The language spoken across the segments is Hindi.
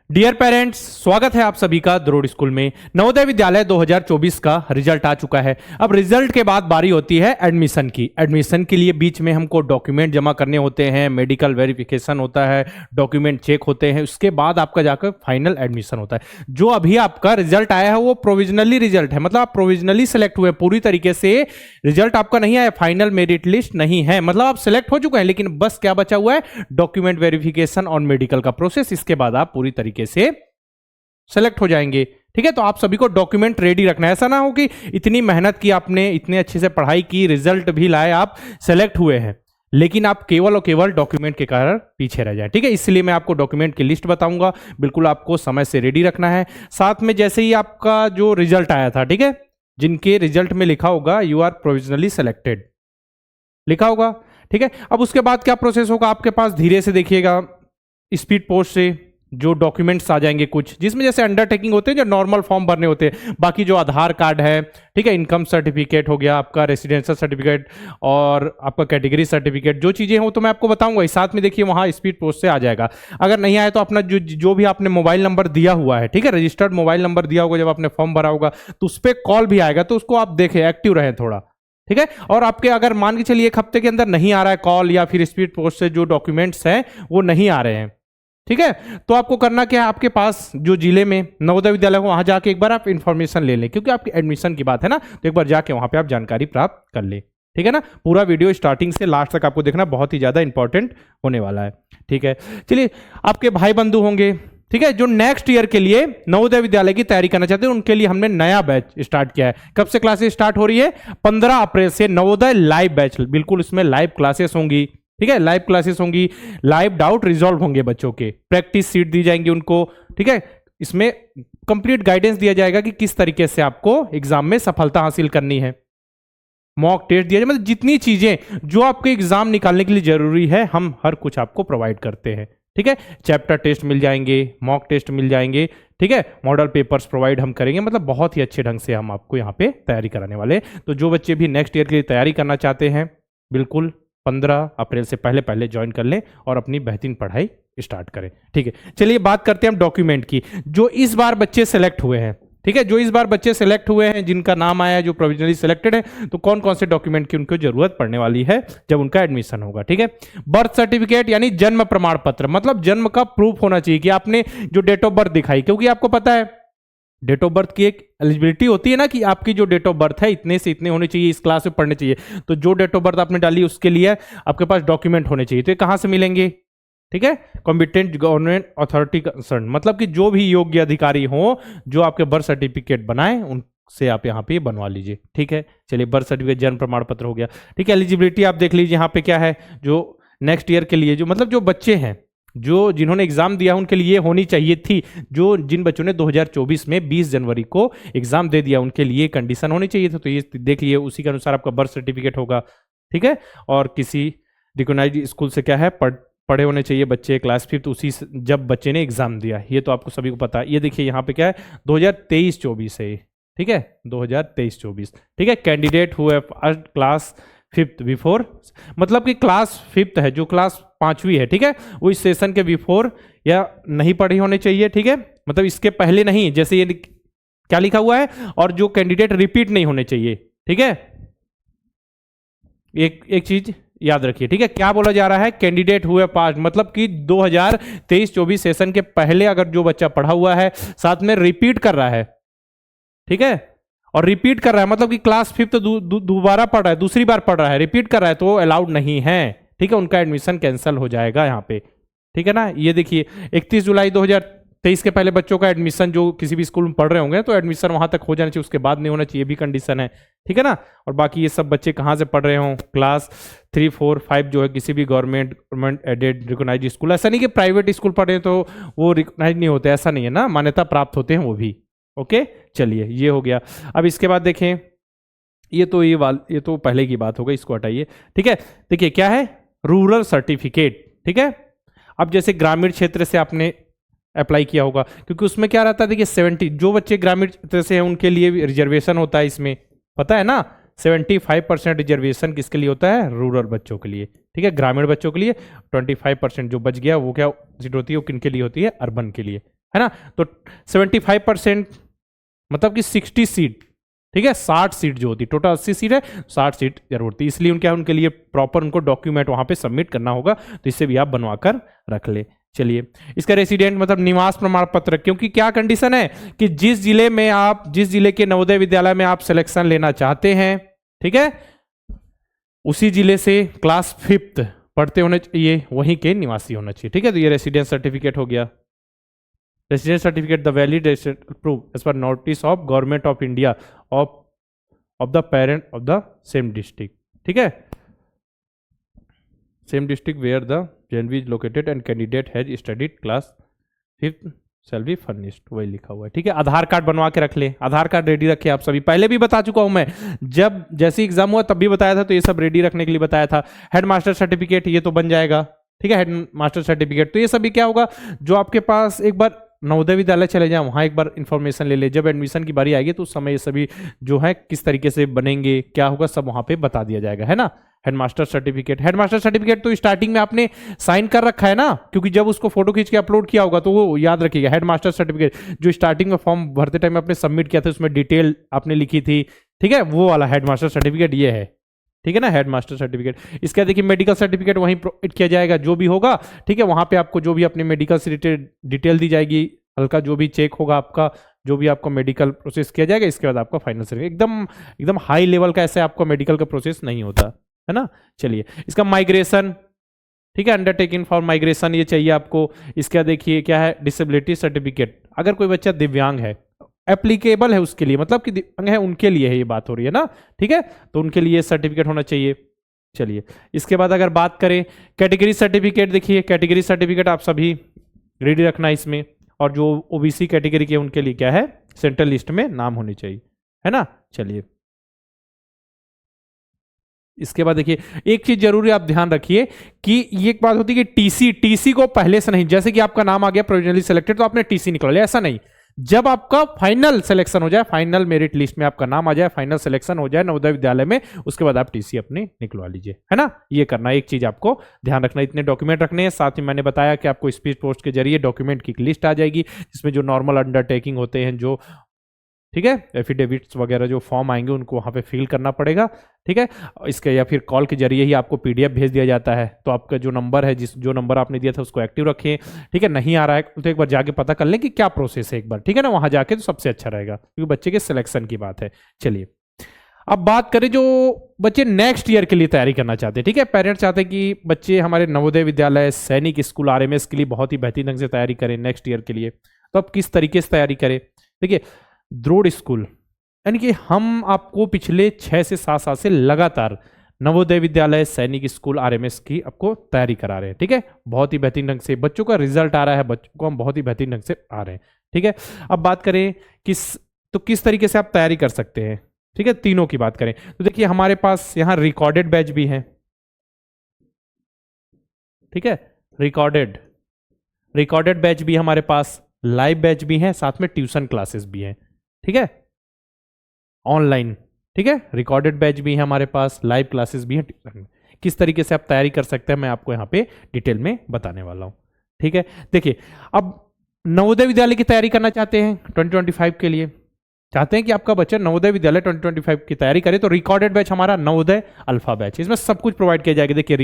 डियर पेरेंट्स, स्वागत है आप सभी का द्रोड़ स्कूल में। नवोदय विद्यालय 2024 का रिजल्ट आ चुका है। अब रिजल्ट के बाद बारी होती है एडमिशन की। एडमिशन के लिए बीच में हमको डॉक्यूमेंट जमा करने होते हैं, मेडिकल वेरिफिकेशन होता है, डॉक्यूमेंट चेक होते हैं, उसके बाद आपका जाकर फाइनल एडमिशन होता है। जो अभी आपका रिजल्ट आया है वो प्रोविजनली रिजल्ट है, मतलब आप प्रोविजनली सेलेक्ट हुए, पूरी तरीके से रिजल्ट आपका नहीं आया, फाइनल मेरिट लिस्ट नहीं है, मतलब आप सेलेक्ट हो चुके हैं। लेकिन बस क्या बचा हुआ है, डॉक्यूमेंट वेरिफिकेशन और मेडिकल का प्रोसेस। इसके बाद आप पूरी तरीके से सेलेक्ट हो जाएंगे। ठीक है, तो आप सभी को डॉक्यूमेंट रेडी रखना है। ऐसा ना हो कि इतनी मेहनत की आपने, इतने अच्छे से पढ़ाई की, रिजल्ट भी लाए, आप सेलेक्ट हुए हैं, लेकिन आप केवल और केवल डॉक्यूमेंट के कारण पीछे रह जाए। ठीक है, इसलिए मैं आपको डॉक्यूमेंट की लिस्ट बताऊंगा, बिल्कुल आपको समय से रेडी रखना है। साथ में जैसे ही आपका जो रिजल्ट आया था, ठीक है, जिनके रिजल्ट में लिखा होगा यू आर प्रोविजनली सेलेक्टेड लिखा होगा, ठीक है। अब उसके बाद क्या प्रोसेस होगा, आपके पास धीरे से देखिएगा स्पीड पोस्ट से जो डॉक्यूमेंट्स आ जाएंगे कुछ, जिसमें जैसे अंडरटेकिंग होते हैं, जो नॉर्मल फॉर्म भरने होते हैं, बाकी जो आधार कार्ड है, ठीक है, इनकम सर्टिफिकेट हो गया, आपका रेसिडेंशियल सर्टिफिकेट और आपका कैटेगरी सर्टिफिकेट, जो चीजें हो तो मैं आपको बताऊंगा। इस साथ में देखिए वहां स्पीड पोस्ट से आ जाएगा। अगर नहीं आए तो अपना जो भी आपने मोबाइल नंबर दिया हुआ है, ठीक है, रजिस्टर्ड मोबाइल नंबर दिया होगा जब आपने फॉर्म भरा होगा, तो उस पर कॉल भी आएगा, तो उसको आप देखें, एक्टिव रहें थोड़ा, ठीक है। और आपके अगर मान के चलिए एक हफ्ते के अंदर नहीं आ रहा है कॉल या फिर स्पीड पोस्ट से जो डॉक्यूमेंट्स हैं वो नहीं आ रहे हैं, ठीक है, तो आपको करना क्या है, आपके पास जो जिले में नवोदय विद्यालय हो वहां जाके एक बार आप इंफॉर्मेशन ले लें, क्योंकि आपकी एडमिशन की बात है ना, तो एक बार जाके वहां पे आप जानकारी प्राप्त कर ले। ठीक है ना, पूरा वीडियो स्टार्टिंग से लास्ट तक आपको देखना, बहुत ही ज्यादा इंपॉर्टेंट होने वाला है। ठीक है, चलिए, आपके भाई बंधु होंगे, ठीक है, जो नेक्स्ट ईयर के लिए नवोदय विद्यालय की तैयारी करना चाहते हैं, उनके लिए हमने नया बैच स्टार्ट किया है। कब से क्लासेस स्टार्ट हो रही है, 15 अप्रैल से नवोदय लाइव बैच, बिल्कुल इसमें लाइव क्लासेस होंगी, ठीक है, लाइव क्लासेस होंगी, लाइव डाउट रिजॉल्व होंगे, बच्चों के प्रैक्टिस सीट दी जाएंगी उनको, ठीक है, इसमें कंप्लीट गाइडेंस दिया जाएगा कि किस तरीके से आपको एग्जाम में सफलता हासिल करनी है, मॉक टेस्ट दिया जाए, मतलब जितनी चीजें जो आपके एग्जाम निकालने के लिए जरूरी है हम हर कुछ आपको प्रोवाइड करते हैं। ठीक है, चैप्टर टेस्ट मिल जाएंगे, मॉक टेस्ट मिल जाएंगे, ठीक है, मॉडल पेपर्स प्रोवाइड हम करेंगे, मतलब बहुत ही अच्छे ढंग से हम आपको यहाँ पे तैयारी कराने वाले। तो जो बच्चे भी नेक्स्ट ईयर के लिए तैयारी करना चाहते हैं, बिल्कुल 15 अप्रैल से पहले पहले ज्वाइन कर लें और अपनी बेहतरीन पढ़ाई स्टार्ट करें। ठीक है, चलिए बात करते हैं हम डॉक्यूमेंट की। जो इस बार बच्चे सेलेक्ट हुए हैं, ठीक है, जो इस बार बच्चे सेलेक्ट हुए हैं, जिनका नाम आया है, जो प्रोविजनली सेलेक्टेड है, तो कौन कौन से डॉक्यूमेंट की उनको जरूरत पड़ने वाली है जब उनका एडमिशन होगा। ठीक है, बर्थ सर्टिफिकेट यानी जन्म प्रमाण पत्र, मतलब जन्म का प्रूफ होना चाहिए कि आपने जो डेट ऑफ बर्थ दिखाई, क्योंकि आपको पता है डेट ऑफ बर्थ की एक एलिजिबिलिटी होती है ना, कि आपकी जो डेट ऑफ बर्थ है इतने से इतने होने चाहिए, इस क्लास में पढ़ने चाहिए, तो जो डेट ऑफ बर्थ आपने डाली उसके लिए आपके पास डॉक्यूमेंट होने चाहिए। तो ये कहां से मिलेंगे, ठीक है, कॉम्पिटेंट गवर्नमेंट अथॉरिटी कंसर्न, मतलब कि जो भी योग्य अधिकारी हो जो आपके बर्थ सर्टिफिकेट बनाए उनसे आप यहाँ पे बनवा लीजिए। ठीक है, चलिए, बर्थ सर्टिफिकेट जन्म प्रमाण पत्र हो गया। ठीक है, एलिजिबिलिटी आप देख लीजिए यहाँ पे क्या है, जो नेक्स्ट ईयर के लिए जो मतलब जो बच्चे हैं, जो जिन्होंने एग्जाम दिया उनके लिए होनी चाहिए थी, जो जिन बच्चों ने 2024 में 20 जनवरी को एग्जाम दे दिया उनके लिए कंडीशन होनी चाहिए था, तो ये देख लिए, उसी के अनुसार आपका बर्थ सर्टिफिकेट होगा। ठीक है, और किसी रिकॉग्नाइज्ड स्कूल से क्या है, पढ़े होने चाहिए बच्चे, क्लास 5 उसी जब बच्चे ने एग्जाम दिया, ये तो आपको सभी को पता है। ये देखिए यहाँ पे क्या है, 2023-24 है, ठीक है, 2023-24, ठीक है, कैंडिडेट हुए क्लास 5th बिफोर, मतलब कि क्लास 5th है, जो क्लास 5वीं है, ठीक है, वो इस सेशन के बिफोर या नहीं पढ़ी होने चाहिए। ठीक है, मतलब इसके पहले नहीं, जैसे ये क्या लिखा हुआ है, और जो कैंडिडेट रिपीट नहीं होने चाहिए। ठीक है, एक चीज याद रखिए, ठीक है, क्या बोला जा रहा है, कैंडिडेट हुए पास, मतलब कि 2023-24 सेशन के पहले अगर जो बच्चा पढ़ा हुआ है, साथ में रिपीट कर रहा है, ठीक है, और रिपीट कर रहा है, मतलब कि क्लास 5th दोबारा पढ़ रहा है, दूसरी बार पढ़ रहा है, रिपीट कर रहा है, तो वो अलाउड नहीं है। ठीक है, उनका एडमिशन कैंसिल हो जाएगा यहाँ पे। ठीक है ना, ये देखिए 31 जुलाई 2023 के पहले बच्चों का एडमिशन जो किसी भी स्कूल में पढ़ रहे होंगे तो एडमिशन वहां तक हो जाना चाहिए, उसके बाद नहीं होना चाहिए, भी कंडीशन है। ठीक है ना, और बाकी ये सब बच्चे कहाँ से पढ़ रहे हों, क्लास 3, 4, 5 जो है किसी भी गवर्नमेंट एडेड रिकॉग्नाइज्ड स्कूल, ऐसा नहीं कि प्राइवेट स्कूल पढ़ रहे हैं तो वो रिकॉग्नाइज नहीं होते, ऐसा नहीं है ना, मान्यता प्राप्त होते हैं वो भी। ओके, चलिए, ये हो गया। अब इसके बाद देखें, ये तो पहले की बात हो गई, इसको हटाइए। ठीक है, देखिए क्या है, रूरल सर्टिफिकेट। ठीक है, अब जैसे ग्रामीण क्षेत्र से आपने अप्लाई किया होगा, क्योंकि उसमें क्या रहता है, देखिए 70 जो बच्चे ग्रामीण क्षेत्र से हैं उनके लिए रिजर्वेशन होता है, इसमें पता है ना, 75% रिजर्वेशन किसके लिए होता है, रूरल बच्चों के लिए। ठीक है, ग्रामीण बच्चों के लिए 25% जो बच गया वो क्या सीट होती है, वो किन के लिए होती है, अर्बन के लिए। है ना। तो 75% मतलब कि 60 सीट, ठीक है, 60 सीट जो होती है, टोटल 80 सीट है, 60 सीट जरूर होती है, इसलिए उनके लिए प्रॉपर उनको डॉक्यूमेंट वहां पे सबमिट करना होगा, तो इससे भी आप बनवा कर रख ले। चलिए, इसका रेसिडेंट मतलब निवास प्रमाण पत्र, क्योंकि क्या कंडीशन है कि जिस जिले के नवोदय विद्यालय में आप सिलेक्शन लेना चाहते हैं, ठीक है, उसी जिले से क्लास 5th पढ़ते होने चाहिए, वहीं के निवासी होना चाहिए, ठीक है। तो ये रेसिडेंस सर्टिफिकेट हो गया। Residence certificate the valid proof as per notice of government of India of the parent of the same district, ठीक है, same district where the JNV is located and candidate has studied class 5th shall be furnished, वही लिखा हुआ है, ठीक है। आधार कार्ड बनवा के रख ले, आधार कार्ड रेडी रखे आप सभी, पहले भी बता चुका हूं मैं, जब जैसे एग्जाम हुआ तब भी बताया था, तो ये सब रेडी रखने के लिए बताया था। हेडमास्टर सर्टिफिकेट ये तो बन जाएगा, ठीक है, हेडमास्टर सर्टिफिकेट, तो ये सभी क्या होगा, जो आपके पास एक बार नवोदय विद्यालय चले जाए, वहां एक बार इंफॉर्मेशन ले ले, जब एडमिशन की बारी आएगी तो उस समय ये सभी जो है किस तरीके से बनेंगे, क्या होगा, सब वहां पे बता दिया जाएगा, है ना। हेडमास्टर सर्टिफिकेट तो स्टार्टिंग में आपने साइन कर रखा है ना, क्योंकि जब उसको फोटो खींच के अपलोड किया होगा तो वो याद रखिएगा। हेडमास्टर सर्टिफिकेट जो स्टार्टिंग में फॉर्म भरते टाइम आपने सबमिट किया था, उसमें डिटेल आपने लिखी थी, ठीक है, वो वाला हेडमास्टर सर्टिफिकेट ये है, ठीक है ना, हेडमास्टर सर्टिफिकेट। इसका देखिए मेडिकल सर्टिफिकेट वहीं प्रोवाइड किया जाएगा, जो भी होगा, ठीक है, वहां पे आपको जो भी अपने मेडिकल से रिलेटेड डिटेल दी जाएगी, हल्का जो भी चेक होगा आपका, जो भी आपको मेडिकल प्रोसेस किया जाएगा, इसके बाद आपका फाइनल सर्टिफिकेट। एकदम हाई लेवल का ऐसे आपको मेडिकल का प्रोसेस नहीं होता, है ना। चलिए, इसका माइग्रेशन, ठीक है, अंडरटेकिंग फॉर माइग्रेशन ये चाहिए आपको। इसका देखिए क्या है, डिसेबिलिटी सर्टिफिकेट, अगर कोई बच्चा दिव्यांग है, एप्लीकेबल है उसके लिए, मतलब कि दिव्यांग है उनके लिए है ये बात हो रही है ना, ठीक है, तो उनके लिए सर्टिफिकेट होना चाहिए। चलिए, इसके बाद अगर बात करें कैटेगरी सर्टिफिकेट, देखिए कैटेगरी सर्टिफिकेट आप सभी रेडी रखना इसमें, और जो ओबीसी कैटेगरी के उनके लिए क्या है, सेंट्रल लिस्ट में नाम होनी चाहिए, है ना। चलिए, इसके बाद देखिए एक चीज जरूरी आप ध्यान रखिए कि ये एक बात होती है कि टीसी को पहले से नहीं, जैसे कि आपका नाम आ गया प्रोविजनली सिलेक्टेड तो आपने टीसी निकाल लिया, ऐसा नहीं। जब आपका फाइनल सिलेक्शन हो जाए, फाइनल मेरिट लिस्ट में आपका नाम आ जाए, फाइनल सिलेक्शन हो जाए नवोदय विद्यालय में, उसके बाद आप टीसी अपने निकलवा लीजिए, है ना। ये करना, एक चीज आपको ध्यान रखना, इतने डॉक्यूमेंट रखने हैं। साथ ही मैंने बताया कि आपको स्पीड पोस्ट के जरिए डॉक्यूमेंट की लिस्ट आ जाएगी, जिसमें जो नॉर्मल अंडरटेकिंग होते हैं, जो, ठीक है, एफिडेविट्स वगैरह जो फॉर्म आएंगे उनको वहां पे फिल करना पड़ेगा, ठीक है। इसके या फिर कॉल के जरिए ही आपको पीडीएफ भेज दिया जाता है, तो आपका जो नंबर है, जो नंबर आपने दिया था उसको एक्टिव रखें, ठीक है। नहीं आ रहा है तो एक बार जाके पता कर लें कि क्या प्रोसेस है एक बार, ठीक है ना, वहां जाके तो सबसे अच्छा रहेगा, क्योंकि बच्चे के सिलेक्शन की बात है। चलिए, अब बात करें जो बच्चे नेक्स्ट ईयर के लिए तैयारी करना चाहते हैं, ठीक है, पेरेंट्स चाहते हैं कि बच्चे हमारे नवोदय विद्यालय, सैनिक स्कूल, आरएमएस के लिए बहुत ही बेहतरीन ढंग से तैयारी करें नेक्स्ट ईयर के लिए, तो अब किस तरीके से तैयारी करें। देखिए, द्रोड़ स्कूल, यानी कि हम आपको पिछले 6 से 7 साल से लगातार नवोदय विद्यालय, सैनिक स्कूल, आरएमएस की आपको तैयारी करा रहे हैं, ठीक है, बहुत ही बेहतरीन ढंग से बच्चों का रिजल्ट आ रहा है, बच्चों को हम बहुत ही बेहतरीन ढंग से आ रहे हैं, ठीक है। अब बात करें किस तरीके से आप तैयारी कर सकते हैं, ठीक है, तीनों की बात करें तो देखिए हमारे पास यहाँ रिकॉर्डेड बैच भी है, ठीक है, रिकॉर्डेड बैच भी हमारे पास, लाइव बैच भी है, साथ में ट्यूशन क्लासेस भी हैं, ठीक है, ऑनलाइन, ठीक है, रिकॉर्डेड बैच भी है हमारे पास, लाइव क्लासेस भी हैं। किस तरीके से आप तैयारी कर सकते हैं मैं आपको यहाँ पे डिटेल में बताने वाला हूँ, ठीक है। देखिए, अब नवोदय विद्यालय की तैयारी करना चाहते हैं 2025 के लिए, चाहते हैं कि आपका बच्चा नवोदय विद्यालय 2025 की तैयारी करे, तो रिकॉर्डेड बैच हमारा नवोदय अल्फा बैच, इसमें सब कुछ प्रोवाइड किया जाएगा। देखिए,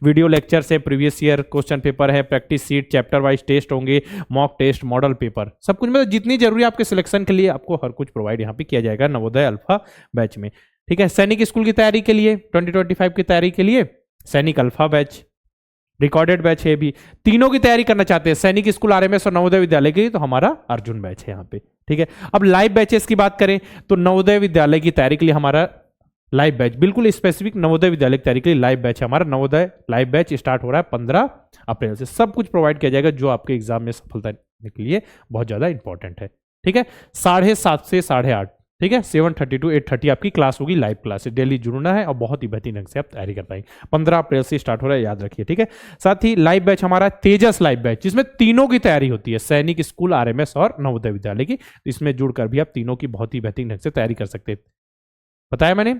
वीडियो लेक्चर से प्रीवियस ईयर क्वेश्चन पेपर है, practice sheet, chapter wise test होंगे, मॉक टेस्ट, मॉडल पेपर, सब कुछ, मतलब जितनी जरूरी आपके सिलेक्शन के लिए आपको हर कुछ प्रोवाइड यहाँ पे किया जाएगा नवोदय अल्फा बैच में, ठीक है। सैनिक स्कूल की तैयारी के लिए 2025 की तैयारी के लिए सैनिक अल्फा बैच, रिकॉर्डेड बैच है भी, तीनों की तैयारी करना चाहते हैं सैनिक स्कूल, आरएमएस और नवोदय विद्यालय की, तो हमारा अर्जुन बैच है यहाँ पे, ठीक है। अब लाइव बैचेस की बात करें तो नवोदय विद्यालय की तैयारी के लिए हमारा लाइव बैच, बिल्कुल स्पेसिफिक नवोदय विद्यालय की तैयारी के लिए लाइव बैच है हमारा, नवोदय लाइव बैच स्टार्ट हो रहा है 15 अप्रैल से, सब कुछ प्रोवाइड किया जाएगा जो आपके एग्जाम में सफलता के लिए बहुत ज्यादा इंपॉर्टेंट है, ठीक है। 7:30 से 8:30, ठीक है, 7:30 to 8:30 आपकी क्लास होगी, लाइव क्लास है, डेली जुड़ना है और बहुत ही बेहतरीन ढंग से आप तैयारी कर पाएंगे। 15 अप्रैल से स्टार्ट हो रहा है, याद रखिए, ठीक है। साथ ही लाइव बैच हमारा तेजस लाइव बैच, जिसमें तीनों की तैयारी होती है, सैनिक स्कूल, आरएमएस और नवोदय विद्यालय की, तो इसमें जुड़कर भी आप तीनों की बहुत ही बेहतरीन ढंग से तैयारी कर सकते हैं। बताया मैंने,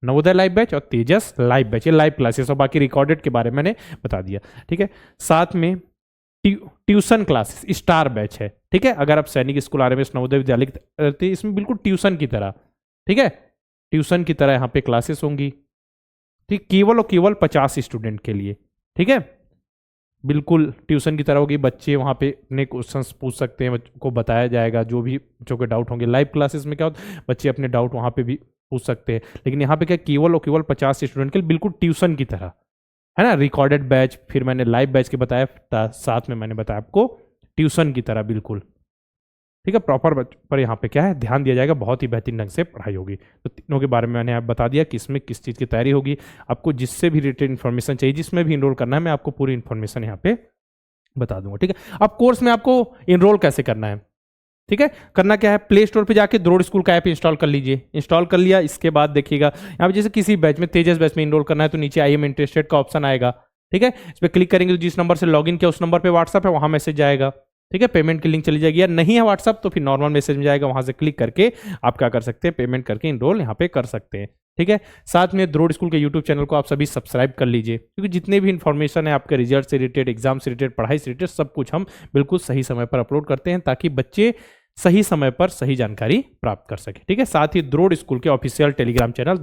नवोदय लाइव बैच और तेजस लाइव बैच, ये लाइव क्लासेस, और बाकी रिकॉर्डेड के बारे में मैंने बता दिया, ठीक है। साथ में ट्यूशन क्लासेस स्टार बैच है, ठीक है। अगर आप सैनिक स्कूल RMS नवोदय विद्यालय रहते हैं, इसमें बिल्कुल ट्यूशन की तरह, ठीक है, ट्यूशन की तरह यहाँ पे क्लासेस होंगी, ठीक, केवल और केवल 50 स्टूडेंट के लिए, ठीक है, बिल्कुल ट्यूशन की तरह होगी। बच्चे वहाँ पे अपने क्वेश्चंस पूछ सकते हैं, बच्चों को बताया जाएगा जो भी बच्चों के डाउट होंगे। लाइव क्लासेस में क्या होता है, बच्चे अपने डाउट वहाँ पे भी पूछ सकते हैं, लेकिन यहाँ पे क्या केवल और केवल 50 स्टूडेंट के लिए, बिल्कुल ट्यूशन की तरह, है ना। रिकॉर्डेड बैच, फिर मैंने लाइव बैच के बताया, साथ में मैंने बताया आपको ट्यूशन की तरह, बिल्कुल, ठीक है। प्रॉपर पर यहाँ पे क्या है, ध्यान दिया जाएगा, बहुत ही बेहतरीन ढंग से पढ़ाई होगी। तो तीनों के बारे में मैंने आप बता दिया कि इसमें किस चीज़ की तैयारी होगी। आपको जिससे भी रिलेटेड इन्फॉर्मेशन चाहिए, जिसमें भी इनरोल करना है, मैं आपको पूरी इन्फॉर्मेशन यहाँ पे बता दूंगा, ठीक है। अब कोर्स में आपको इनरोल कैसे करना है, ठीक है। करना क्या है, प्ले स्टोर पे जाके द्रोड़ स्कूल का ऐप इंस्टॉल कर लीजिए। इंस्टॉल कर लिया, इसके बाद देखिएगा यहाँ पे जैसे किसी बैच में, तेजस बैच में इनरोल करना है तो नीचे आई एम इंटरेस्टेड का ऑप्शन आएगा, ठीक है। इस पर क्लिक करेंगे तो जिस नंबर से लॉगिन किया उस नंबर पे व्हाट्सअप है, वहां मैसेज जाएगा, ठीक है। पेमेंट की लिंक चली जाएगी, या नहीं है व्हाट्सअप तो फिर नॉर्मल मैसेज में जाएगा, वहां से क्लिक करके आप क्या कर सकते हैं, पेमेंट करके इनरोल यहाँ पे कर सकते हैं, ठीक है। साथ में द्रोड़ स्कूल के यूट्यूब चैनल को आप सभी सब्सक्राइब कर लीजिए, क्योंकि जितने भी इन्फॉर्मेशन है आपके रिजल्ट से रिलेटेड, एग्जाम से रिलेटेड, पढ़ाई से रिलेटेड, सब कुछ हम बिल्कुल सही समय पर अपलोड करते हैं, ताकि बच्चे सही समय पर सही जानकारी प्राप्त कर सके, ठीक है। साथ ही द्रोड़ स्कूल के ऑफिशियल टेलीग्राम चैनल,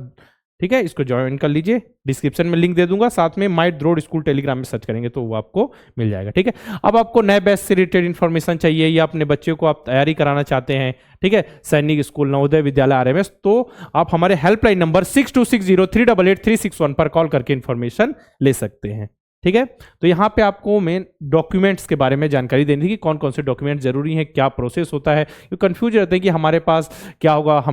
ठीक है, इसको ज्वाइन कर लीजिए, डिस्क्रिप्शन में लिंक दे दूंगा, साथ में माय द्रोड़ स्कूल टेलीग्राम में सर्च करेंगे तो वो आपको मिल जाएगा, ठीक है। अब आपको नए बैच से रिलेटेड इन्फॉर्मेशन चाहिए, या अपने बच्चे को आप तैयारी कराना चाहते हैं, ठीक है, सैनिक स्कूल नवोदय विद्यालय RMS, तो आप हमारे हेल्पलाइन नंबर 6260388361 पर कॉल करके इन्फॉर्मेशन ले सकते हैं, ठीक है। तो यहाँ पे आपको मेन डॉक्यूमेंट्स के बारे में जानकारी देनी थी कि कौन कौन से डॉक्यूमेंट जरूरी हैं, क्या प्रोसेस होता है। ये कंफ्यूज रहते हैं कि हमारे पास क्या होगा,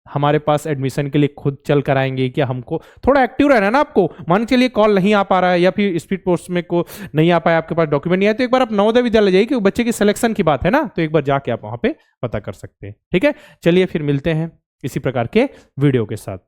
हमारे पास एडमिशन के लिए खुद चल कर आएंगे, क्या हमको थोड़ा एक्टिव रहना है ना। आपको मान के लिए कॉल नहीं आ पा रहा है, या फिर स्पीड पोस्ट में को नहीं आ पाया, आपके पास डॉक्यूमेंट नहीं है, तो एक बार आप नवोदय विद्यालय जाइए, क्योंकि बच्चे की सिलेक्शन की बात है ना, तो एक बार जाके आप वहां पे पता कर सकते हैं, ठीक है। चलिए फिर मिलते हैं इसी प्रकार के वीडियो के साथ।